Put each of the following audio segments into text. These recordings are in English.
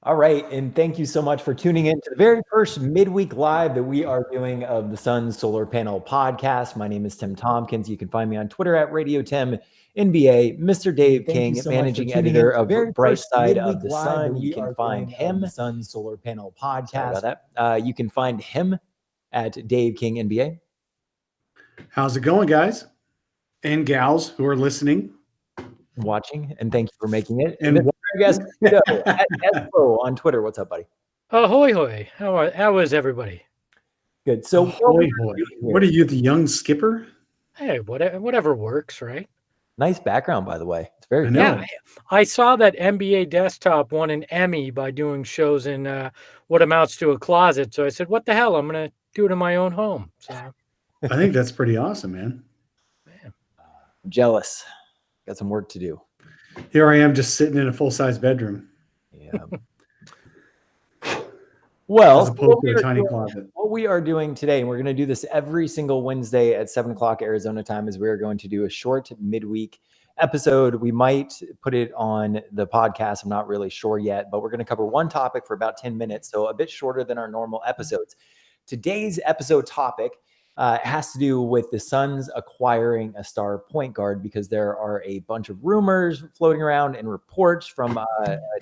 All right, and thank you so much for tuning in to the very first midweek live that we are doing of the Sun Solar Panel podcast. My name is Tim Tompkins. You can find me on Twitter at Radio Tim NBA. Mr. Dave King, managing editor of Bright Side of the Sun. You can find him Sun Solar Panel podcast. Sorry about that. You can find him at Dave King NBA. How's it going, guys and gals who are listening, watching, and thank you for making it. And Esposito at Espo on Twitter. What's up, buddy? Ahoy, hoy. How is everybody? Good. So, ahoy, hoy. What are you, the young skipper? Hey, whatever works, right? Nice background, by the way. It's very yeah. I saw that NBA Desktop won an Emmy by doing shows in what amounts to a closet. So I said, "What the hell? I'm going to do it in my own home." So I think that's pretty awesome, man. I'm jealous. Got some work to do. Here I am, just sitting in a full-size bedroom. Yeah. Well, as opposed to a tiny closet. What we are doing today, and we're going to do this every single Wednesday at 7 o'clock Arizona time, is we are going to do a short midweek episode. We might put it on the podcast. I'm not really sure yet, but we're going to cover one topic for about 10 minutes, so a bit shorter than our normal episodes. Today's episode topic has to do with the Suns acquiring a star point guard, because there are a bunch of rumors floating around and reports from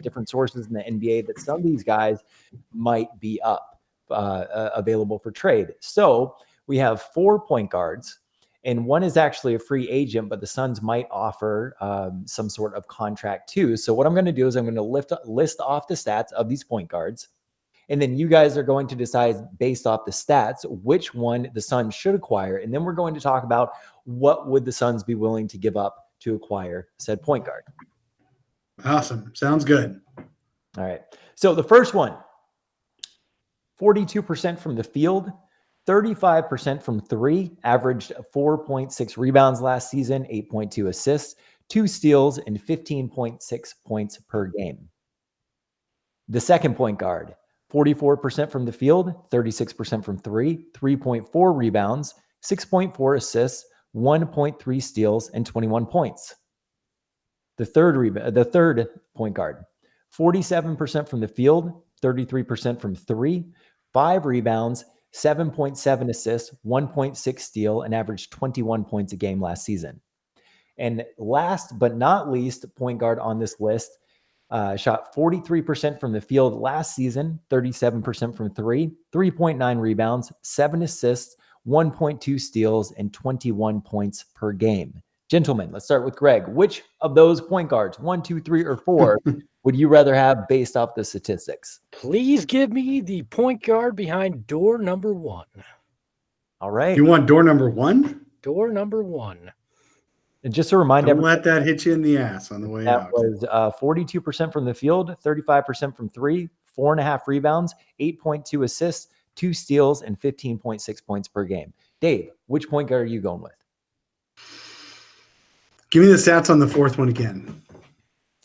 different sources in the NBA that some of these guys might be available for trade. So we have 4 point guards, and one is actually a free agent, but the Suns might offer some sort of contract too. So what I'm going to do is I'm going to list off the stats of these point guards. And then you guys are going to decide based off the stats which one the Suns should acquire. And then we're going to talk about what would the Suns be willing to give up to acquire said point guard. Awesome. Sounds good. All right. So the first one, 42% from the field, 35% from three, averaged 4.6 rebounds last season, 8.2 assists, 2 steals, and 15.6 points per game. The second point guard, 44% from the field, 36% from three, 3.4 rebounds, 6.4 assists, 1.3 steals, and 21 points. The third point guard, 47% from the field, 33% from three, 5 rebounds, 7.7 assists, 1.6 steal, and averaged 21 points a game last season. And last but not least, point guard on this list, shot 43% from the field last season, 37% from three, 3.9 rebounds, 7 assists, 1.2 steals, and 21 points per game. Gentlemen, let's start with Greg. Which of those point guards, 1, 2, 3, or 4, would you rather have based off the statistics? Please give me the point guard behind door number 1. All right. You want door number 1? Door number 1. And just to remind everyone, let that hit you in the ass on the way out. That was 42% from the field, 35% from three, 4.5 rebounds, 8.2 assists, 2 steals, and 15.6 points per game. Dave, which point guard are you going with? Give me the stats on the fourth one again.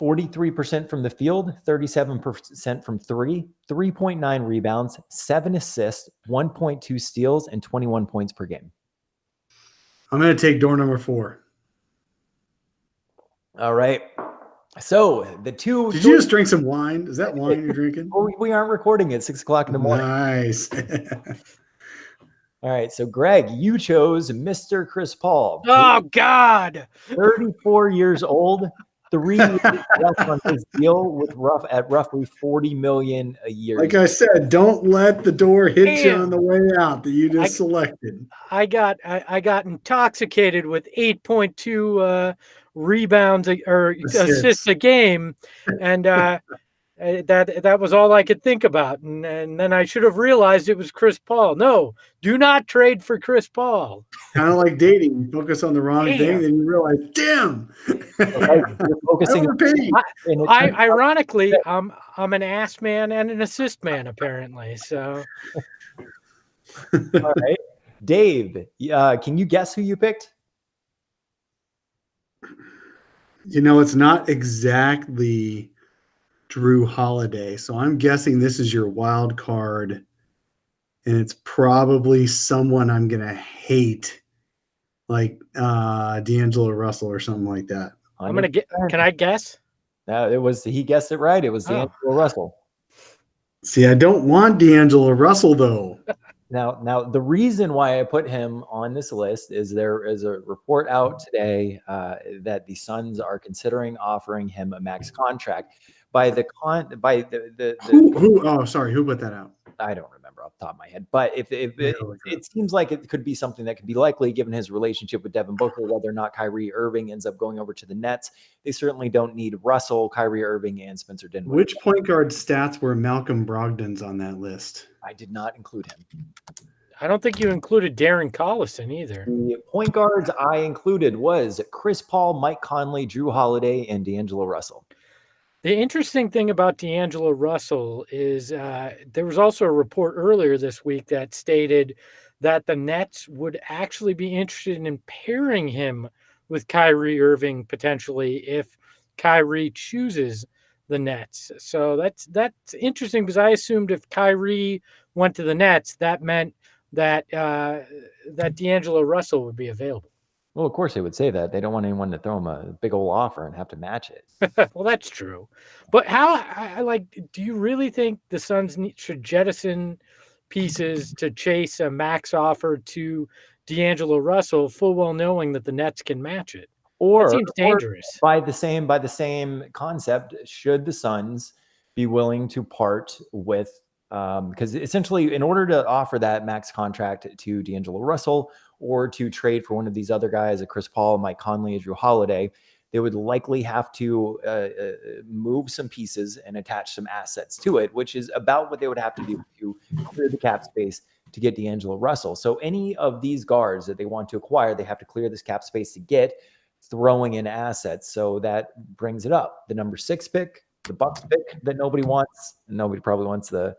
43% from the field, 37% from three, 3.9 rebounds, 7 assists, 1.2 steals, and 21 points per game. I'm going to take door number 4. All right. So the two. Did you just drink some wine? Is that wine you're drinking? We aren't recording at 6 o'clock in the morning. Nice. All right. So Greg, you chose Mr. Chris Paul. Oh God. 34 years old. 3 years left on his deal with roughly $40 million a year. Like I said, don't let the door hit you on the way out that you just selected. I got intoxicated with 8.2 rebounds or assists a game, and that was all I could think about. And then I should have realized it was Chris Paul. No, do not trade for Chris Paul. Kind of like dating. You focus on the wrong thing, then you realize, damn. You're focusing. Ironically, I'm an ass man and an assist man, apparently. So, all right, Dave, can you guess who you picked? You know, it's not exactly Drew Holiday, so I'm guessing this is your wild card, and it's probably someone I'm gonna hate, like D'Angelo Russell or something like that. I'm gonna get. Can I guess? He guessed it right. It was D'Angelo Russell. See, I don't want D'Angelo Russell though. Now, the reason why I put him on this list is there is a report out today that the Suns are considering offering him a max contract. By the Who? Oh, sorry. Who put that out? I don't remember off the top of my head, but if Yeah, it seems like it could be something that could be likely given his relationship with Devin Booker, whether or not Kyrie Irving ends up going over to the Nets. They certainly don't need Russell, Kyrie Irving, and Spencer Dinwiddie. Which point guard stats were Malcolm Brogdon's on that list? I did not include him. I don't think you included Darren Collison either. The point guards I included was Chris Paul, Mike Conley, Drew Holiday, and D'Angelo Russell. The interesting thing about D'Angelo Russell is there was also a report earlier this week that stated that the Nets would actually be interested in pairing him with Kyrie Irving potentially if Kyrie chooses the Nets. So that's interesting because I assumed if Kyrie went to the Nets, that meant that that D'Angelo Russell would be available. Well, of course they would say that. They don't want anyone to throw them a big old offer and have to match it. Well, that's true. But do you really think the Suns should jettison pieces to chase a max offer to D'Angelo Russell, full well knowing that the Nets can match it? Or, that seems dangerous. By the same concept, should the Suns be willing to part with because essentially in order to offer that max contract to D'Angelo Russell or to trade for one of these other guys, a Chris Paul, Mike Conley, Drew Holiday, they would likely have to move some pieces and attach some assets to it, which is about what they would have to do to clear the cap space to get D'Angelo Russell. So any of these guards that they want to acquire, they have to clear this cap space to get, throwing in assets. So that brings it up. The number 6 pick, the Bucks pick that nobody wants. Nobody probably wants the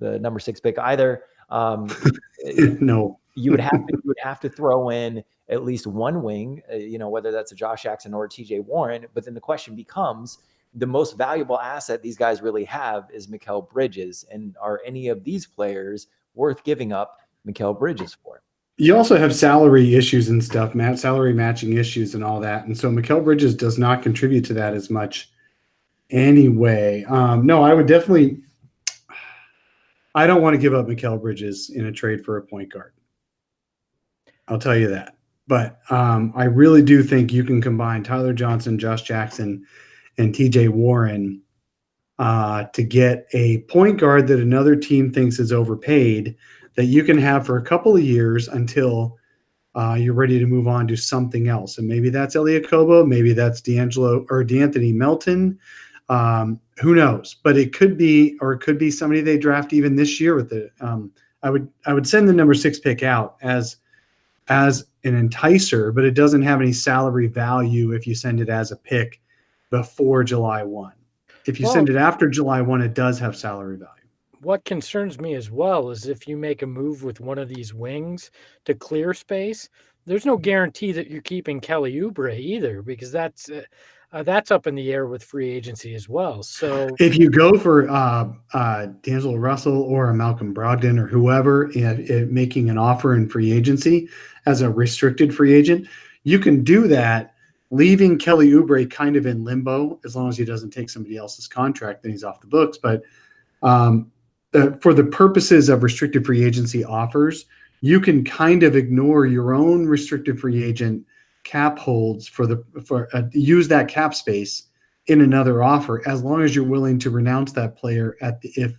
number 6 pick either. No. You would have to throw in at least one wing, whether that's a Josh Jackson or a TJ Warren. But then the question becomes, the most valuable asset these guys really have is Mikal Bridges. And are any of these players worth giving up Mikal Bridges for? You also have salary issues and stuff, Matt, salary matching issues and all that. And so Mikal Bridges does not contribute to that as much anyway. No, I would definitely – I don't want to give up Mikal Bridges in a trade for a point guard. I'll tell you that. But I really do think you can combine Tyler Johnson, Josh Jackson, and TJ Warren to get a point guard that another team thinks is overpaid that you can have for a couple of years until you're ready to move on to something else. And maybe that's Elie Okobo, maybe that's D'Anthony Melton. Who knows? But it could be somebody they draft even this year with it. I would send the number 6 pick out as an enticer, but it doesn't have any salary value if you send it as a pick before July 1. If you send it after July 1, it does have salary value. What concerns me as well is if you make a move with one of these wings to clear space, there's no guarantee that you're keeping Kelly Oubre either, because that's up in the air with free agency as well. So if you go for D'Angelo Russell or a Malcolm Brogdon or whoever making an offer in free agency as a restricted free agent, you can do that, leaving Kelly Oubre kind of in limbo as long as he doesn't take somebody else's contract, then he's off the books. But for the purposes of restricted free agency offers, you can kind of ignore your own restricted free agent cap holds use that cap space in another offer, as long as you're willing to renounce that player if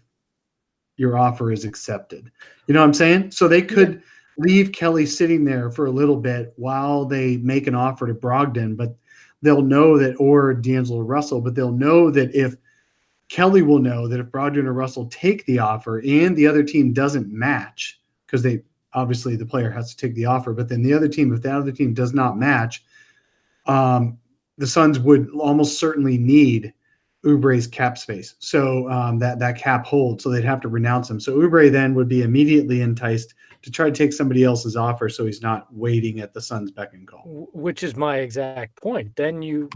your offer is accepted. You know what I'm saying? So they could leave Kelly sitting there for a little bit while they make an offer to Brogdon, but they'll know that, or D'Angelo Russell, but they'll know that if Kelly will know that if Brogdon or Russell take the offer and the other team doesn't match, because obviously the player has to take the offer, but then if that other team does not match, the Suns would almost certainly need Oubre's cap space. So that cap hold, so they'd have to renounce him. So Oubre then would be immediately enticed to try to take somebody else's offer, so he's not waiting at the Suns' beck and call. Which is my exact point. Then you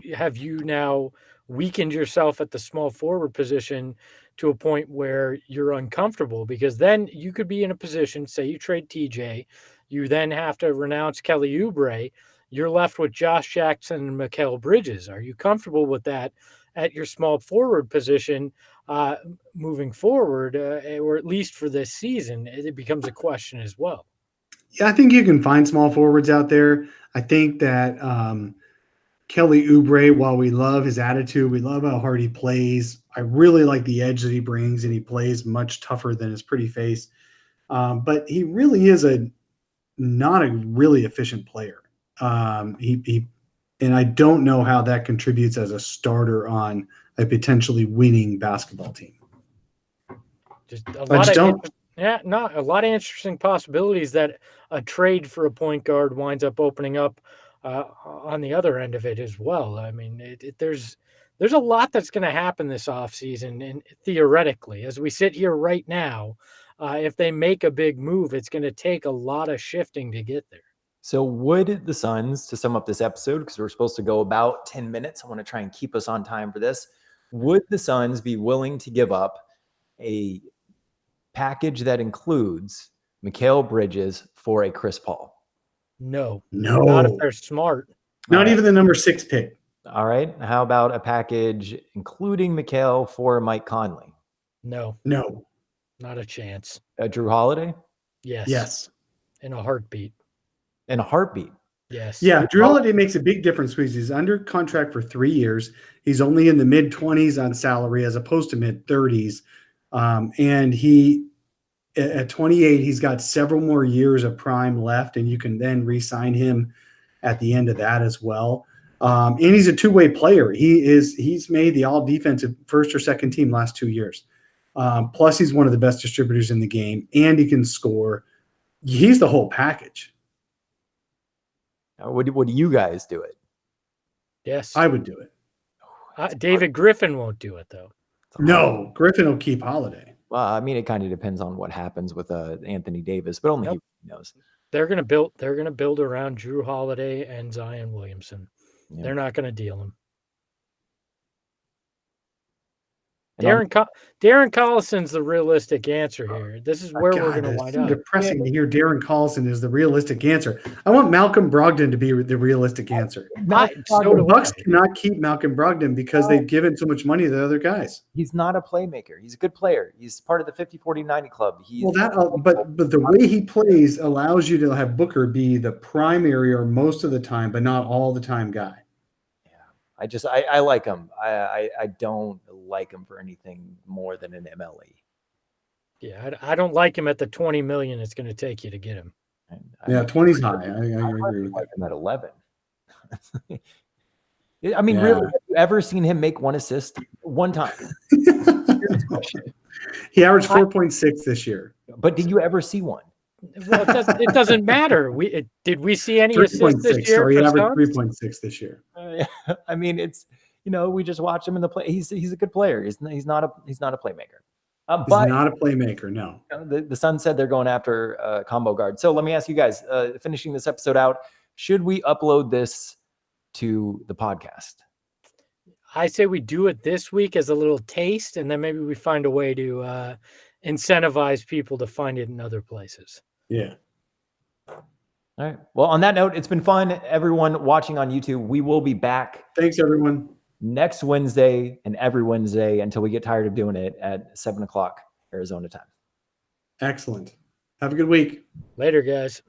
now weakened yourself at the small forward position to a point where you're uncomfortable, because then you could be in a position, say you trade TJ, you then have to renounce Kelly Oubre, you're left with Josh Jackson and Mikal Bridges. Are you comfortable with that at your small forward position moving forward, or at least for this season, it becomes a question as well. Yeah, I think you can find small forwards out there. I think that Kelly Oubre, while we love his attitude, we love how hard he plays. I really like the edge that he brings, and he plays much tougher than his pretty face. But he really is not a really efficient player. And I don't know how that contributes as a starter on a potentially winning basketball team. A lot of interesting possibilities that a trade for a point guard winds up opening up on the other end of it as well. I mean, there's a lot that's going to happen this offseason, and theoretically, as we sit here right now, if they make a big move, it's going to take a lot of shifting to get there. So would the Suns, to sum up this episode, because we're supposed to go about 10 minutes, I want to try and keep us on time for this, would the Suns be willing to give up a package that includes Mikal Bridges for a Chris Paul? No. No. Not if they're smart. Not even the number 6 pick. All right. How about a package including Mikal for Mike Conley? No. Not a chance. Drew Holiday? Yes. In a heartbeat. In a heartbeat? Yes. Yeah, Drew Holiday makes a big difference because he's under contract for 3 years. He's only in the mid-20s on salary as opposed to mid-30s. And he, at 28, he's got several more years of prime left, and you can then re-sign him at the end of that as well. And he's a two-way player. He's made the all-defensive first or second team last 2 years. Plus, he's one of the best distributors in the game, and he can score. He's the whole package. Would you guys do it? Yes. I would do it. David Griffin won't do it, though. No, Griffin will keep Holiday. Well, I mean, it kind of depends on what happens with Anthony Davis, but only he knows. They're going to build around Drew Holiday and Zion Williamson. Yeah. They're not going to deal him. Darren Collison's the realistic answer here. This is where we're going to wind up. It's depressing to hear Darren Collison is the realistic answer. I want Malcolm Brogdon to be the realistic answer. The Bucks cannot keep Malcolm Brogdon because they've given so much money to the other guys. He's not a playmaker. He's a good player. He's part of the 50-40-90 club. But the way he plays allows you to have Booker be the primary or most of the time, but not all the time guy. I like him. I don't like him for anything more than an MLE. Yeah, I don't like him at the $20 million it's going to take you to get him. 20's high. I agree with like him at 11. I mean, really, have you ever seen him make one assist one time? He averaged 4.6 this year. But did you ever see one? Well, it doesn't matter. Did we see any assists this year? He averaged 3.6 this year. I mean, it's we just watch him in the play. He's a good player. He's not a playmaker. He's not a playmaker. No. The Suns said they're going after a combo guard. So let me ask you guys, finishing this episode out, should we upload this to the podcast? I say we do it this week as a little taste, and then maybe we find a way to incentivize people to find it in other places. Yeah. All right. Well, on that note, it's been fun. Everyone watching on YouTube, we will be back. Thanks, everyone. Next Wednesday and every Wednesday until we get tired of doing it at 7 o'clock Arizona time. Excellent. Have a good week. Later, guys.